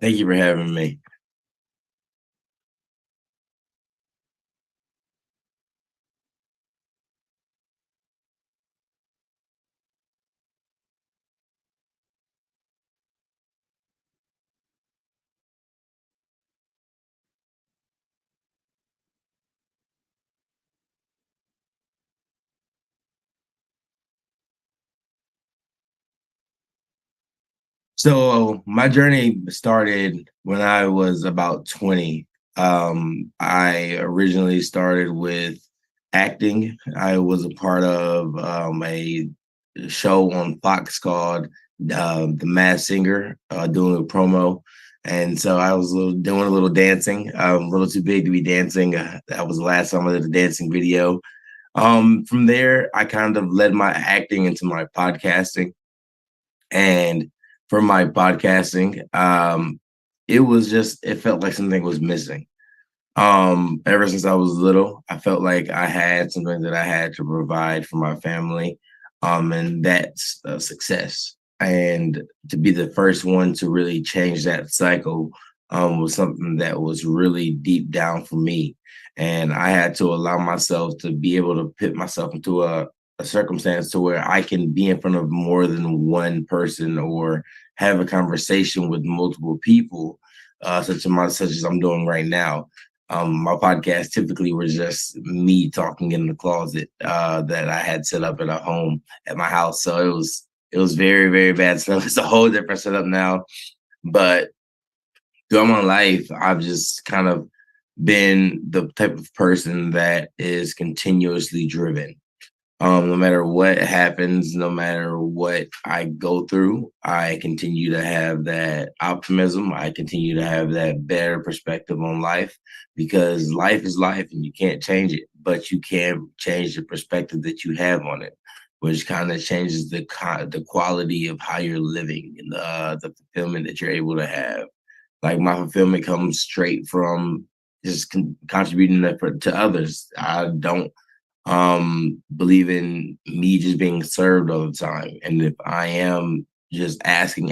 Thank you for having me. So my journey started when I was about 20. I originally started with acting. I was a part of a show on Fox called The Masked Singer, doing a promo. And so I was doing a little dancing. A little too big to be dancing. That was the last time I did a dancing video. From there, I kind of led my acting into my podcasting. And for my podcasting, it was just it felt like something was missing. Ever since I was little, I felt like I had something that I had to provide for my family. And that's a success. And to be the first one to really change that cycle was something that was really deep down for me. And I had to allow myself to be able to put myself into a circumstance to where I can be in front of more than one person or have a conversation with multiple people, such as I'm doing right now. My podcast typically was just me talking in the closet that I had set up at a home at my house. So it was very, very bad stuff. It's a whole different setup now. But throughout my life, I've just kind of been the type of person that is continuously driven. No matter what happens, no matter what I go through, I continue to have that optimism. I continue to have that better perspective on life because life is life and you can't change it, but you can change the perspective that you have on it, which kind of changes the quality of how you're living and the fulfillment that you're able to have. Like my fulfillment comes straight from just contributing to others. I don't believe in me just being served all the time. And if I am just asking,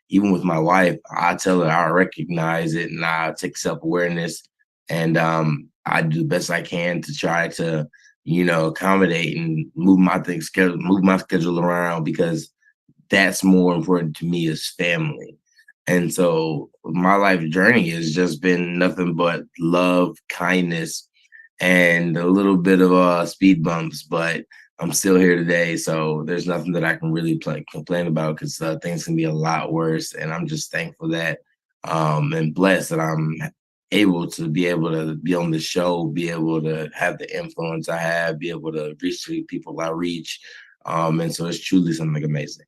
even with my wife, I tell her I recognize it and I take self-awareness and I do the best I can to try to, accommodate and move my schedule around because that's more important to me as family. And so my life journey has just been nothing but love, kindness, and a little bit of speed bumps, but I'm still here today. So there's nothing that I can really complain about because things can be a lot worse. And I'm just thankful that and blessed that I'm able to be on the show, be able to have the influence I have, be able to reach the people I reach. And so it's truly something amazing.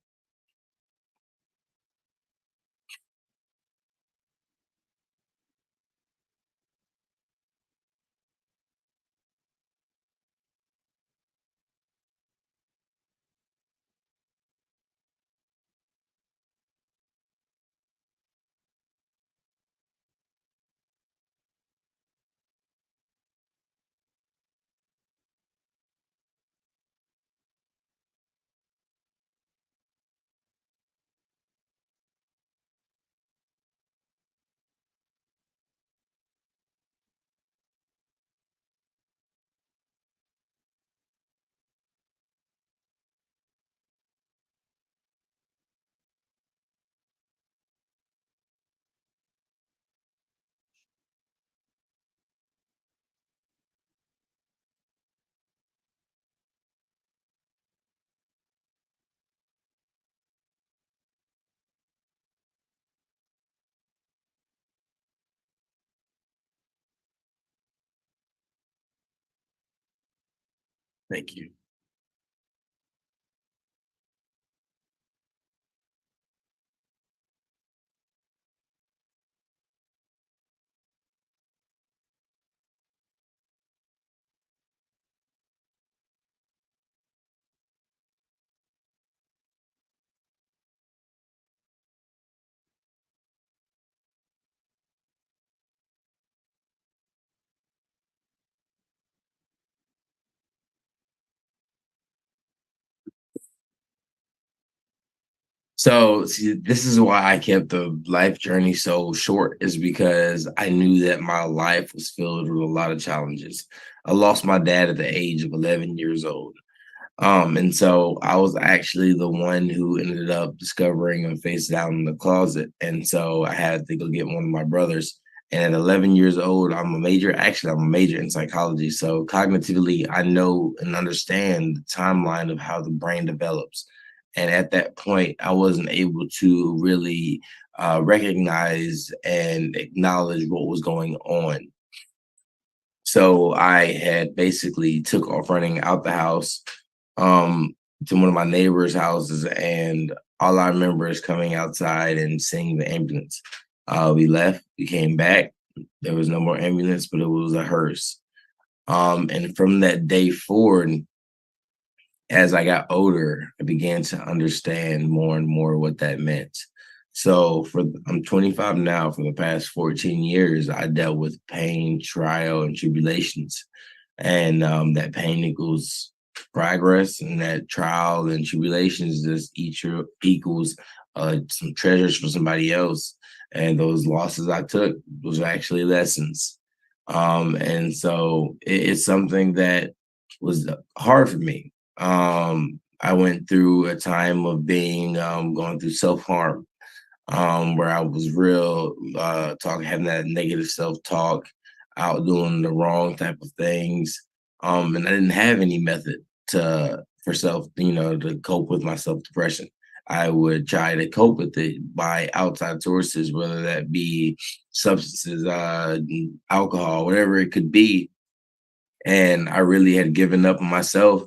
Thank you. So, see, this is why I kept the life journey so short, is because I knew that my life was filled with a lot of challenges. I lost my dad at the age of 11 years old. And so I was actually the one who ended up discovering him face down in the closet. And so I had to go get one of my brothers. And at 11 years old, I'm a major in psychology. So cognitively, I know and understand the timeline of how the brain develops. And at that point, I wasn't able to really recognize and acknowledge what was going on. So I had basically took off running out the house, um, to one of my neighbors' houses, and all I remember is coming outside and seeing the ambulance. We left, we came back. There was no more ambulance, but it was a hearse. And from that day forward, as I got older, I began to understand more and more what that meant. So I'm 25 now. For the past 14 years, I dealt with pain, trial, and tribulations. And that pain equals progress, and that trial and tribulations just equals some treasures for somebody else. And those losses I took was actually lessons. And so it's something that was hard for me. I went through a time of being going through self harm, where I was real having that negative self talk, out doing the wrong type of things, and I didn't have any method to for self, to cope with my self depression. I would try to cope with it by outside sources, whether that be substances, alcohol, whatever it could be. And I really had given up on myself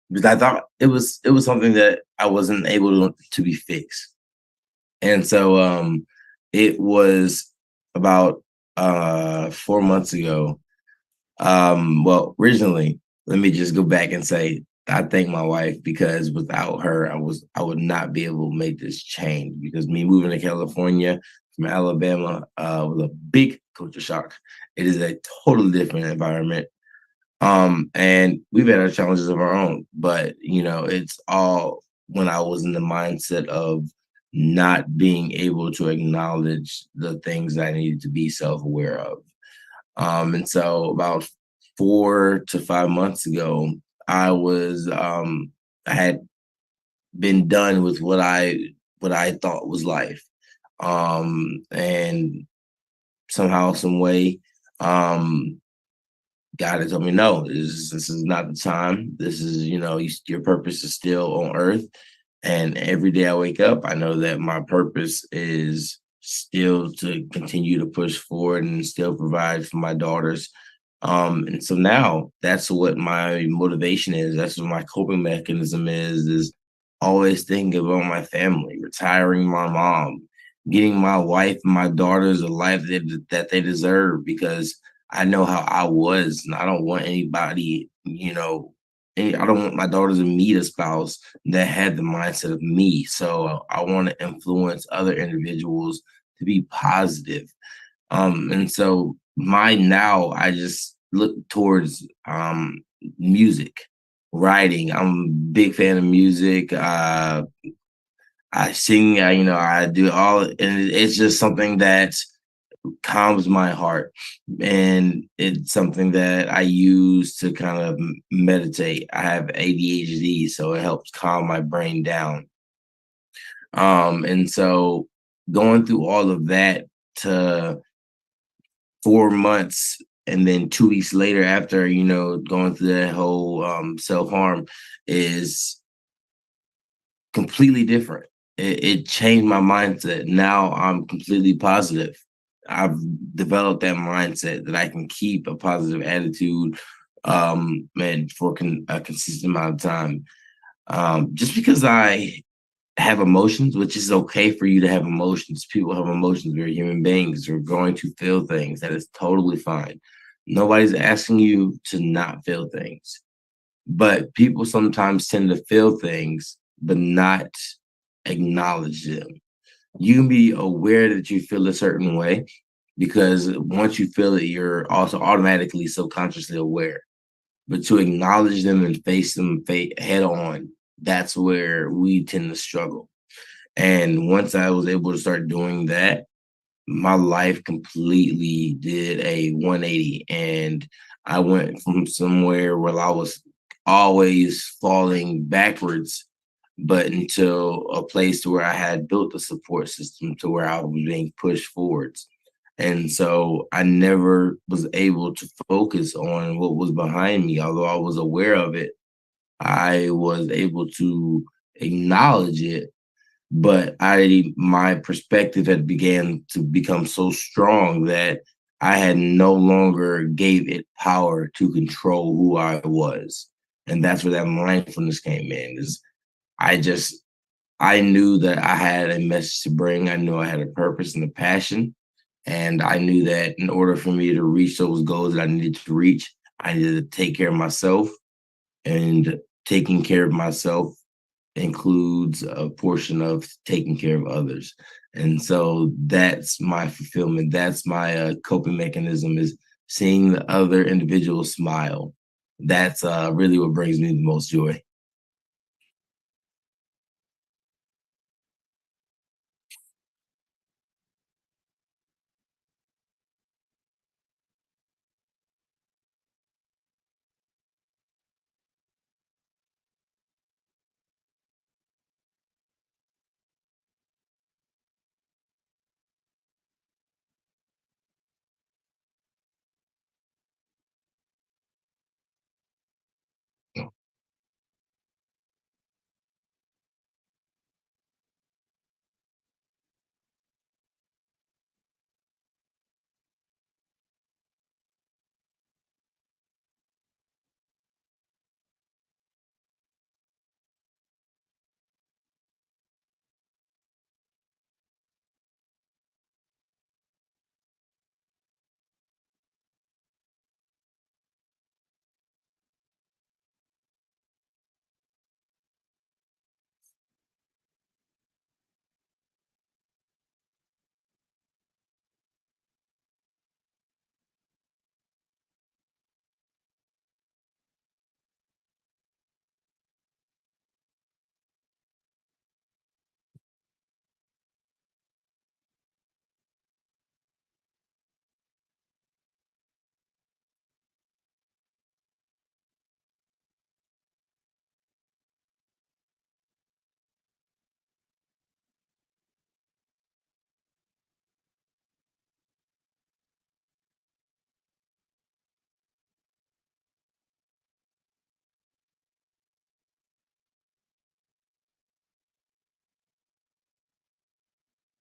because I thought it was something that I wasn't able to be fixed. And so it was about 4 months ago. Well, originally, let me just go back and say I thank my wife, because without her, I would not be able to make this change, because me moving to California from Alabama was a big culture shock. It is a totally different environment. And we've had our challenges of our own, but it's all when I was in the mindset of not being able to acknowledge the things I needed to be self-aware of. And so about 4 to 5 months ago, I had been done with what I thought was life. And somehow, some way, God had told me, no, this is not the time. This is, your purpose is still on earth. And every day I wake up, I know that my purpose is still to continue to push forward and still provide for my daughters. And so now that's what my motivation is. That's what my coping mechanism is always thinking about my family, retiring my mom, getting my wife and my daughters a life that they deserve, because I know how I was, and I don't want anybody, I don't want my daughters to meet a spouse that had the mindset of me. So I want to influence other individuals to be positive. And so I just look towards music, writing. I'm a big fan of music. I sing, I do all, and it's just something that calms my heart. And it's something that I use to kind of meditate. I have ADHD, so it helps calm my brain down. And so going through all of that to 4 months, and then 2 weeks later, after, going through that whole self-harm, is completely different. It changed my mindset. Now I'm completely positive. I've developed that mindset that I can keep a positive attitude, and for a consistent amount of time. Just because I have emotions, which is okay for you to have emotions. People have emotions. We're human beings. We're going to feel things. That is totally fine. Nobody's asking you to not feel things. But people sometimes tend to feel things, but not acknowledge them. You can be aware that you feel a certain way, because once you feel it, you're also automatically subconsciously aware. But to acknowledge them and face them head on, that's where we tend to struggle. And once I was able to start doing that, my life completely did a 180. And I went from somewhere where I was always falling backwards, but until a place where I had built a support system to where I was being pushed forwards. And so I never was able to focus on what was behind me. Although I was aware of it, I was able to acknowledge it, but I my perspective had began to become so strong that I had no longer gave it power to control who I was. And that's where that mindfulness came in. Is I just I knew that I had a message to bring. I knew I had a purpose and a passion. And I knew that in order for me to reach those goals that I needed to reach, I needed to take care of myself. And taking care of myself includes a portion of taking care of others. And so that's my fulfillment. That's my coping mechanism, is seeing the other individual smile. That's really what brings me the most joy.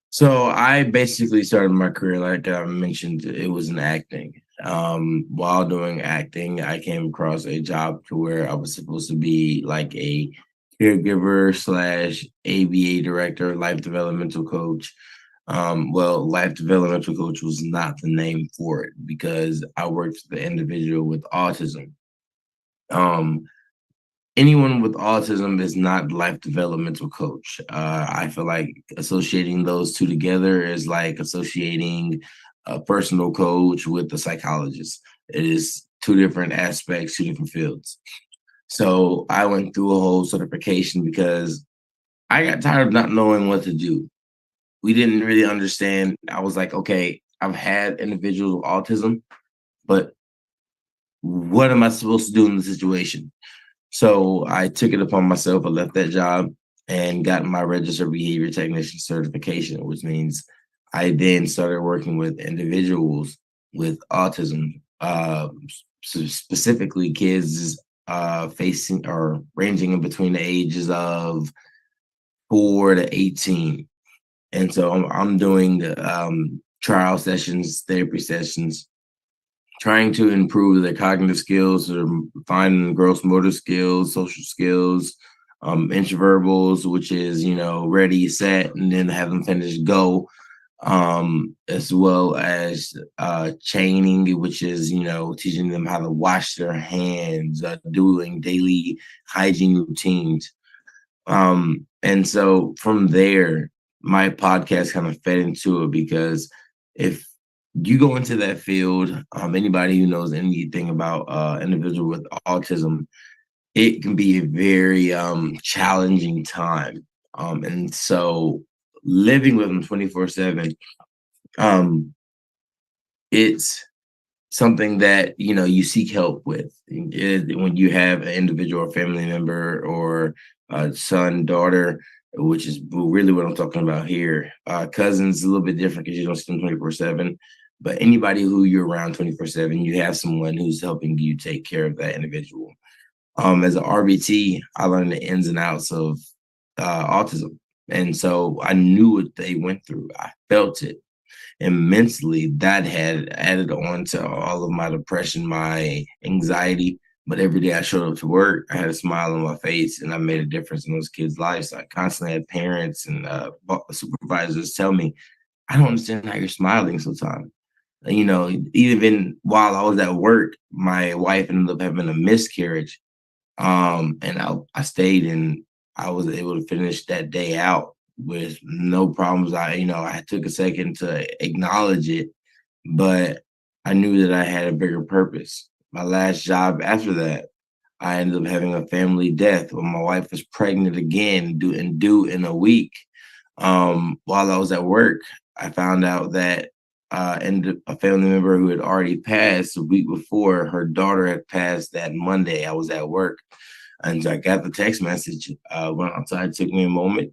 So I basically started my career, like I mentioned, it was in acting. While doing acting, I came across a job to where I was supposed to be like a caregiver slash ABA director, life developmental coach. Well, life developmental coach was not the name for it because I worked with the individual with autism. Um, Anyone with autism is not life developmental coach. I feel like associating those two together is like associating a personal coach with a psychologist. It is two different aspects, two different fields. So I went through a whole certification because I got tired of not knowing what to do. We didn't really understand. I was like, okay, I've had individuals with autism, but what am I supposed to do in the situation? So I took it upon myself. I left that job and got my registered behavior technician certification, which means I then started working with individuals with autism, specifically kids facing or ranging in between the ages of 4 to 18. And so I'm doing trial sessions, therapy sessions, trying to improve their cognitive skills or finding gross motor skills, social skills, introverbals, which is, ready, set, and then have them finish go, as well as chaining, which is, teaching them how to wash their hands, doing daily hygiene routines. And so from there, my podcast kind of fed into it because if you go into that field, anybody who knows anything about individual with autism, it can be a very challenging time. And so living with them 24/7, um, it's something that you seek help with. When you have an individual or family member or a son, daughter, which is really what I'm talking about here. Cousins a little bit different because you don't see them 24/7. But anybody who you're around 24/7, you have someone who's helping you take care of that individual. As an RBT, I learned the ins and outs of autism. And so I knew what they went through. I felt it. And mentally, that had added on to all of my depression, my anxiety. But every day I showed up to work, I had a smile on my face, and I made a difference in those kids' lives. So I constantly had parents and supervisors tell me, I don't understand how you're smiling sometimes. Even while I was at work, my wife ended up having a miscarriage. And I stayed, and I was able to finish that day out with no problems. I took a second to acknowledge it, but I knew that I had a bigger purpose. My last job after that, I ended up having a family death when my wife was pregnant again, due in a week. While I was at work, I found out that and a family member who had already passed the week before, her daughter had passed that Monday. I was at work, and so I got the text message. Went outside, took me a moment.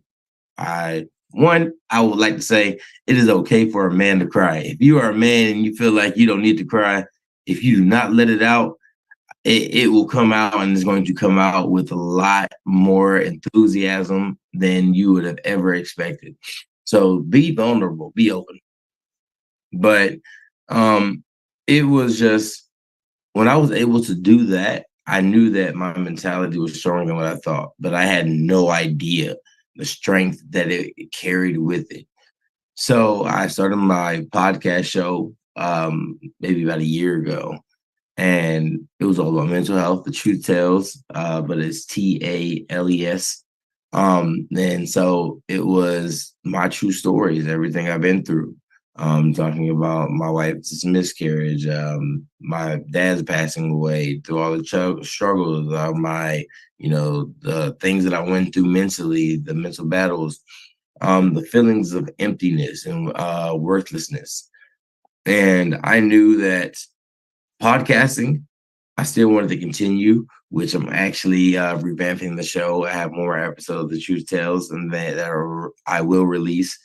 I would like to say it is okay for a man to cry. If you are a man and you feel like you don't need to cry, if you do not let it out, it will come out, and it's going to come out with a lot more enthusiasm than you would have ever expected. So be vulnerable, be open. But um, it was just when I was able to do that, I knew that my mentality was stronger than what I thought, but I had no idea the strength that it carried with it. So I started my podcast show maybe about a year ago, and it was all about mental health, the truth tells, but it's TALES. And so it was my true stories, everything I've been through. Talking about my wife's miscarriage, my dad's passing away, through all the struggles, the things that I went through mentally, the mental battles, the feelings of emptiness and worthlessness. And I knew that podcasting, I still wanted to continue, which I'm actually revamping the show. I have more episodes of The Truth Tells, and I will release,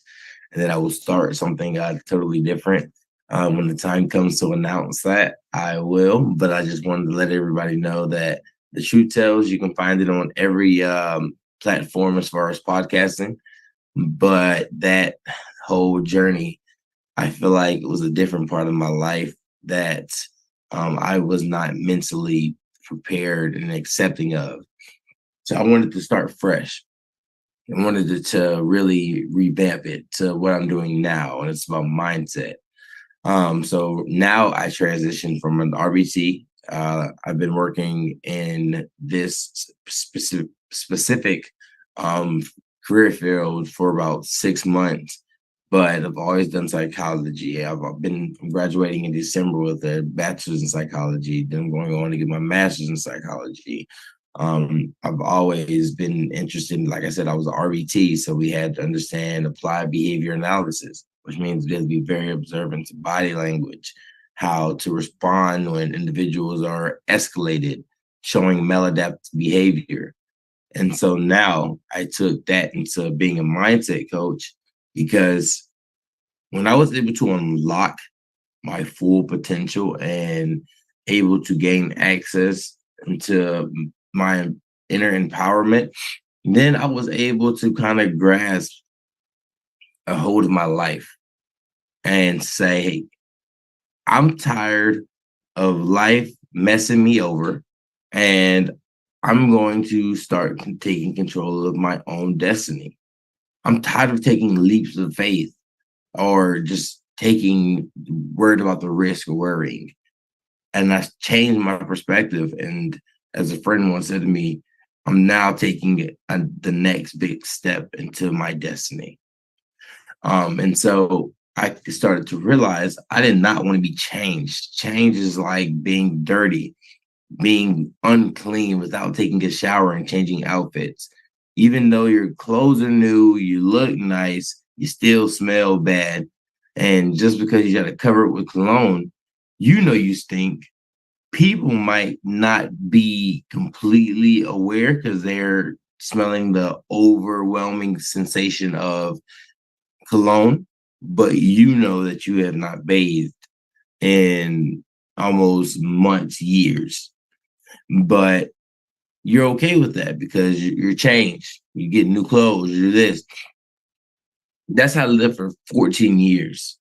and then I will start something totally different. When the time comes to announce that, I will. But I just wanted to let everybody know that The Truth Tells, you can find it on every platform as far as podcasting. But that whole journey, I feel like it was a different part of my life that I was not mentally prepared and accepting of. So I wanted to start fresh. I wanted to really revamp it to what I'm doing now, and it's about mindset. So now I transitioned from an RBT. I've been working in this specific um, career field for about 6 months, but I've always done psychology. I've been graduating in December with a bachelor's in psychology. Then I'm going on to get my master's in psychology. I've always been interested in, like I said, I was an RBT, so we had to understand applied behavior analysis, which means we have to be very observant to body language, how to respond when individuals are escalated, showing maladaptive behavior. And so now I took that into being a mindset coach, because when I was able to unlock my full potential and able to gain access into my inner empowerment, then I was able to kind of grasp a hold of my life and say, hey, I'm tired of life messing me over, and I'm going to start taking control of my own destiny. I'm tired of taking leaps of faith or just worried about the risk or worrying. And that's changed my perspective. And as a friend once said to me, I'm now taking the next big step into my destiny. And so I started to realize I did not want to be changed. Change is like being dirty, being unclean without taking a shower and changing outfits. Even though your clothes are new, you look nice, you still smell bad. And just because you got to cover it with cologne, you know you stink. People might not be completely aware because they're smelling the overwhelming sensation of cologne, but you know that you have not bathed in almost months, years. But you're okay with that because you're changed. You get new clothes, you do this. That's how I lived for 14 years.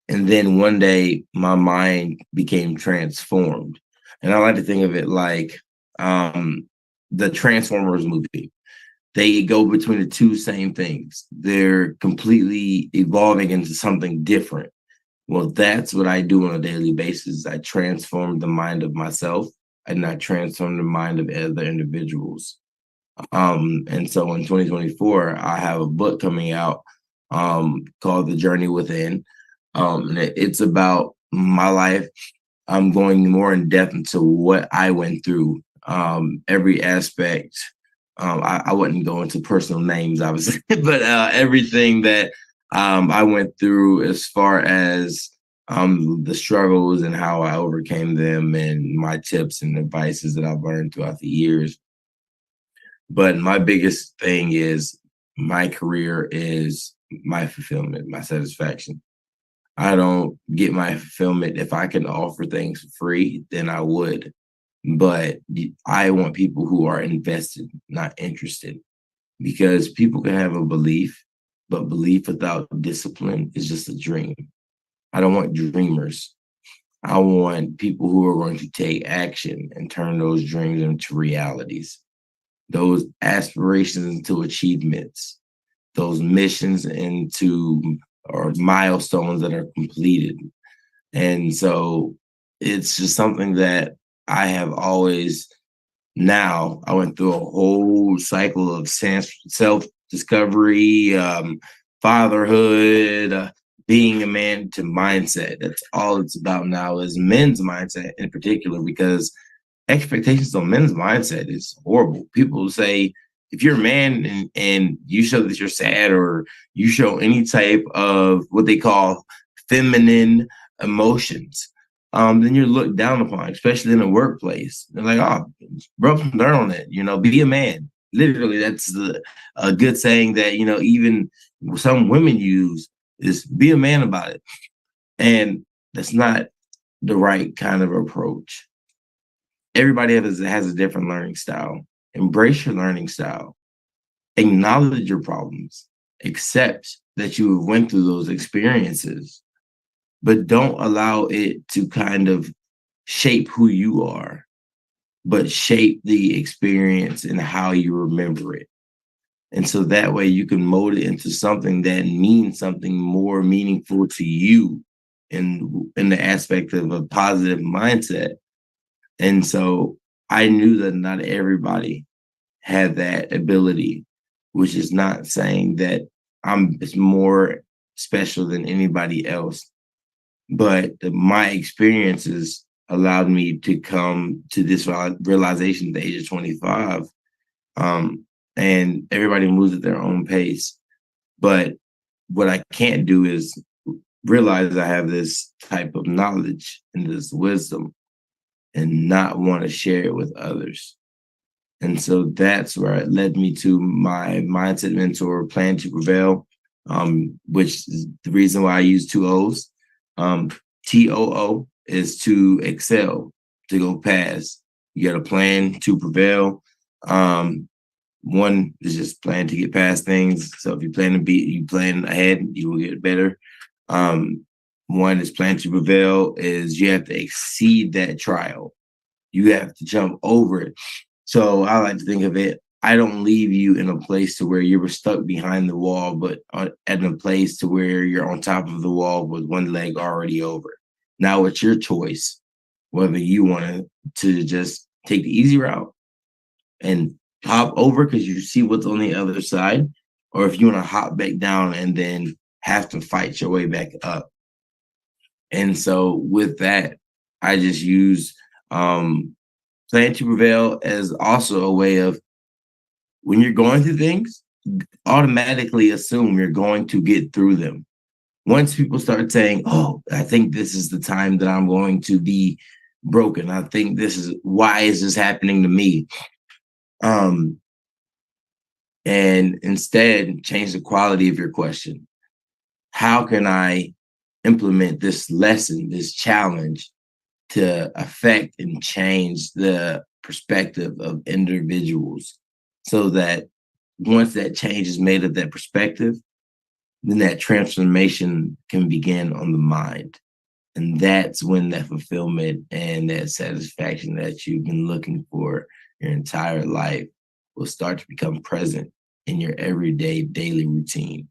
And then one day my mind became transformed. And I like to think of it like the Transformers movie. They go between the two same things. They're completely evolving into something different. Well, that's what I do on a daily basis. I transform the mind of myself and I transform the mind of other individuals. And so in 2024, I have a book coming out called The Journey Within. And it's about my life. I'm going more in depth into what I went through, every aspect. I wouldn't go into personal names, obviously, but everything that I went through as far as the struggles and how I overcame them and my tips and advices that I've learned throughout the years. But my biggest thing is my career is my fulfillment, my satisfaction. I don't get my fulfillment if I can offer things for free, then I would. But I want people who are invested, not interested, because people can have a belief, but belief without discipline is just a dream. I don't want dreamers. I want people who are going to take action and turn those dreams into realities, those aspirations into achievements, those missions into or milestones that are completed. And so it's just something that I have always now. I went through a whole cycle of self discovery, fatherhood, being a man to mindset. That's all it's about now is men's mindset in particular, because expectations on men's mindset is horrible. People say if you're a man and you show that you're sad or you show any type of what they call feminine emotions, then you're looked down upon, especially in the workplace. They're like, oh, bro, learn on it. Be a man. Literally, that's a good saying that, even some women use is be a man about it. And that's not the right kind of approach. Everybody has a different learning style. Embrace your learning style. Acknowledge your problems. Accept that you went through those experiences, but don't allow it to kind of shape who you are, but shape the experience and how you remember it. And so that way you can mold it into something that means something more meaningful to you in the aspect of a positive mindset. And so I knew that not everybody had that ability, which is not saying that I'm more special than anybody else. But my experiences allowed me to come to this realization at the age of 25. And everybody moves at their own pace. But what I can't do is realize I have this type of knowledge and this wisdom and not want to share it with others. And so that's where it led me to my mindset mentor, Plan to Prevail, which is the reason why I use two O's. TOO is to excel, to go past. You got a plan to prevail. One is just plan to get past things. So if you plan ahead, you will get better. One is plan to prevail is you have to exceed that trial. You have to jump over it. So I like to think of it, I don't leave you in a place to where you were stuck behind the wall, but at a place to where you're on top of the wall with one leg already over. Now it's your choice whether you want to just take the easy route and hop over because you see what's on the other side, or if you want to hop back down and then have to fight your way back up. And so with that, I just use Plan to Prevail as also a way of when you're going through things, automatically assume you're going to get through them. Once people start saying, "Oh, I think this is the time that I'm going to be broken. I think this is why is this happening to me?" Um, and instead change the quality of your question. How can I implement this lesson, this challenge to affect and change the perspective of individuals so that once that change is made of that perspective, then that transformation can begin on the mind. And that's when that fulfillment and that satisfaction that you've been looking for your entire life will start to become present in your everyday daily routine.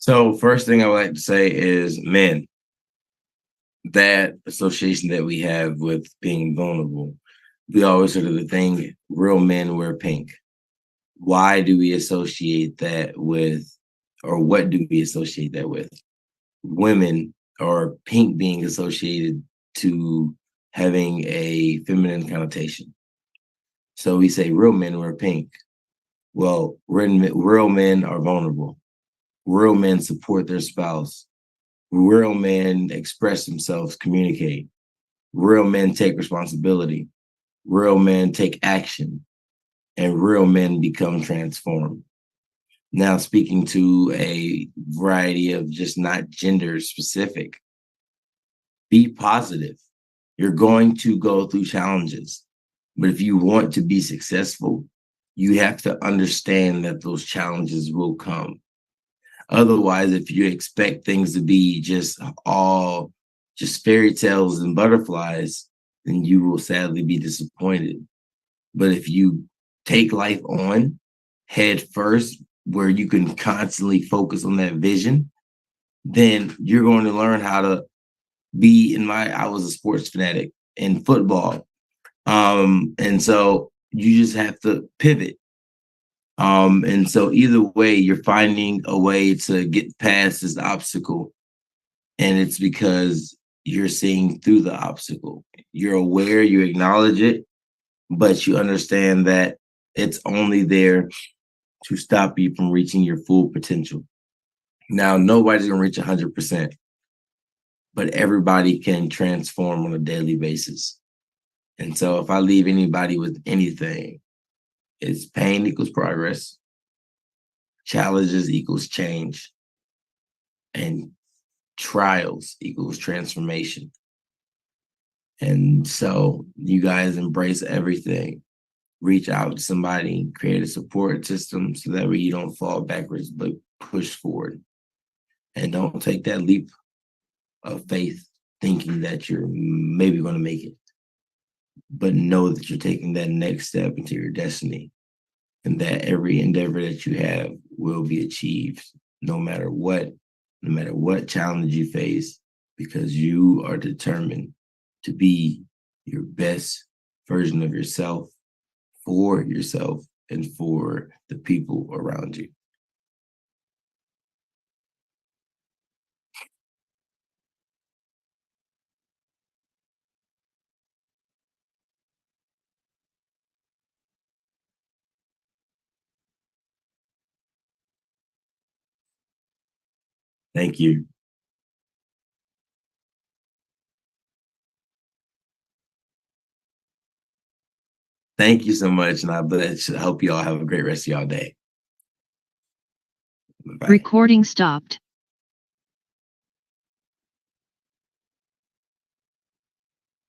So, first thing I would like to say is men, that association that we have with being vulnerable. We always sort of the thing, real men wear pink. Why do we associate that with, or what do we associate that with? Women, or pink being associated to having a feminine connotation. So we say real men wear pink. Well, real men are vulnerable. Real men support their spouse. Real men express themselves, communicate. Real men take responsibility. Real men take action. And real men become transformed. Now, speaking to a variety of just not gender specific, be positive. You're going to go through challenges. But if you want to be successful, you have to understand that those challenges will come. Otherwise, if you expect things to be just all just fairy tales and butterflies, then you will sadly be disappointed. But if you take life on head first, where you can constantly focus on that vision, then you're going to learn how to be I was a sports fanatic in football. And so you just have to pivot. And so either way, you're finding a way to get past this obstacle. And it's because you're seeing through the obstacle. You're aware, you acknowledge it, but you understand that it's only there to stop you from reaching your full potential. Now, nobody's going to reach 100%, but everybody can transform on a daily basis. And so if I leave anybody with anything, it's pain equals progress, challenges equals change, and trials equals transformation. And so you guys embrace everything. Reach out to somebody, create a support system so that way you don't fall backwards, but push forward. And don't take that leap of faith thinking that you're maybe going to make it, but know that you're taking that next step into your destiny. and that every endeavor that you have will be achieved no matter what challenge you face, because you are determined to be your best version of yourself for yourself and for the people around you. Thank you. Thank you so much. And I hope you all have a great rest of y'all day. Bye. Recording stopped.